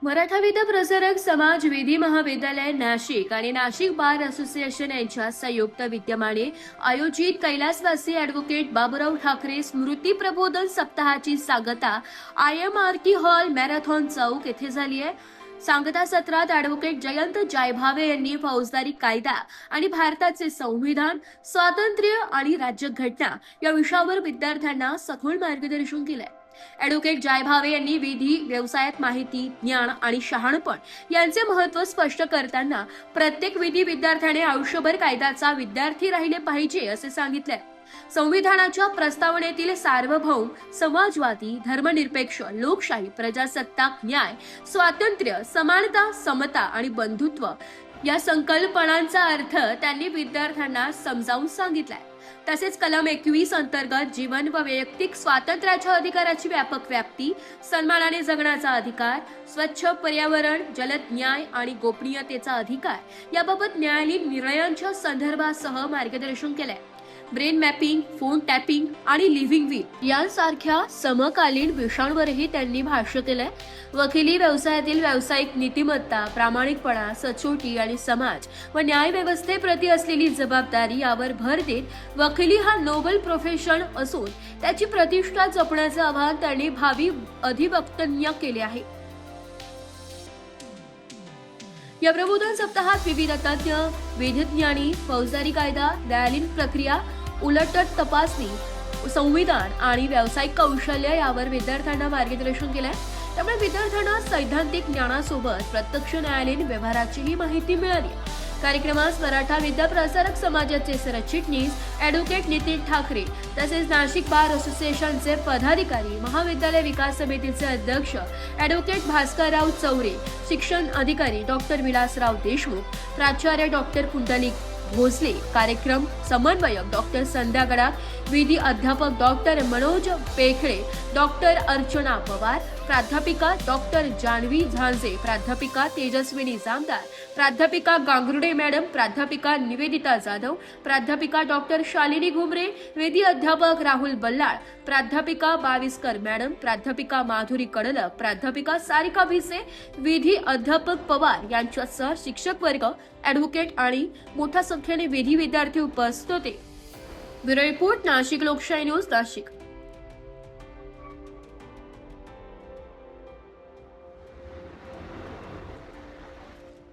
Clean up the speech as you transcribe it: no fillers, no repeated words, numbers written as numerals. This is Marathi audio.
मराठा विद्या प्रसारक समाज विधी महाविद्यालय नाशिक आणि नाशिक बार असोसिएशन यांच्या संयुक्त विद्यमाने आयोजित कैलासवासी ॲडव्होकेट बाबूराव ठाकरे स्मृती प्रबोधन सप्ताहाची सांगता IMRT हॉल मॅरेथॉन चौक येथे झाली आहे। सांगता सत्रात ॲडव्होकेट जयंत जायभावे यांनी फौजदारी कायदा आणि भारताचे संविधान, स्वातंत्र्य आणि राज्यघटना या विषयावर विद्यार्थ्यांना सखोल मार्गदर्शन केलंय। ॲडव्होकेट जायभावे यांनी विधी व्यवसायात माहिती, ज्ञान आणि शहाणपण यांचे महत्त्व स्पष्ट करताना प्रत्येक विधी विद्यार्थ्याने आयुष्यभर कायद्याचा विद्यार्थी राहिले पाहिजे असे सांगितले। संविधानाच्या प्रस्तावनेतील सार्वभौम, समाजवादी, धर्मनिरपेक्ष, लोकशाही, प्रजासत्ताक, न्याय, स्वातंत्र्य, समानता, समता आणि बंधुत्व या संकल्पनांचा अर्थ त्यांनी विद्यार्थ्यांना समजावून सांगितलाय। तसेच कलम 21 अंतर्गत जीवन व वैयक्तिक स्वातंत्र्याच्या अधिकाराची व्यापक व्याप्ती, सन्मानाने जगण्याचा अधिकार, स्वच्छ पर्यावरण, जलद न्याय आणि गोपनीयतेचा अधिकार याबाबत न्यायालयीन निर्णयांच्या संदर्भासह मार्गदर्शन केलंय। ब्रेन मॅपिंग, फोन टॅपिंग आणि लिव्हिंग विल यांसारख्या समकालीन विषयांवरही त्यांनी भाष्य केलंय। वकिली व्यवसायातील व्यावसायिक नीतिमत्ता, प्रामाणिकपणा, सचोटी आणि समाज व न्याय व्यवस्थेप्रती असलेली जबाबदारी यावर भर देत वकिली हा नोबल प्रोफेशन असून त्याची प्रतिष्ठा जपण्याचे आवाहन त्यांनी भावी अधिवक्तांना केले आहे। या प्रबोधन सप्ताहात विविध तज्ञ, विधिज्ञानी, फौजदारी कायदा, न्यायालयीन प्रक्रिया, उलटट तपासणी, संविधान आणि व्यावसायिक कौशल्य यावर विद्यार्थ्यांना मार्गदर्शन केलंय। त्यामुळे विद्यार्थ्यांना सैद्धांतिक ज्ञानासोबत प्रत्यक्ष न्यायालयीन व्यवहाराचीही माहिती मिळाली। कार्यक्रमास मराठा विद्या प्रसारक समाजाचे सरचिटणीस ॲडव्होकेट नितीन ठाकरे तसेच नाशिक बार असोसिएशनचे पदाधिकारी, महाविद्यालय विकास समितीचे अध्यक्ष ॲडव्होकेट भास्करराव चौरे, शिक्षण अधिकारी डॉक्टर विलासराव देशमुख, प्राचार्य डॉक्टर पुंडलिक भोसले, कार्यक्रम समन्वयक डॉक्टर संध्या गडाख, विधी अध्यापक डॉक्टर मनोज पेखळे, डॉक्टर अर्चना पवार, प्राध्यापिका डॉक्टर जानवी झांजे, प्राध्यापिका तेजस्विनी जामदार, प्राध्यापिका गांगुर्डे मॅडम, प्राध्यापिका निवेदिता जाधव, प्राध्यापिका डॉक्टर शालिनी घुमरे, विधी अध्यापक राहुल बल्लाळ, प्राध्यापिका बाविस्कर मॅडम, प्राध्यापिका माधुरी कडलक, प्राध्यापिका सारिका भिसे, विधी अध्यापक पवार यांच्यासह शिक्षक वर्ग, ॲडव्होकेट आणि मोठ्या संख्येने विधी विद्यार्थी उपस्थित होते। ब्युरो रिपोर्ट, नाशिक लोकशाही न्यूज, नाशिक।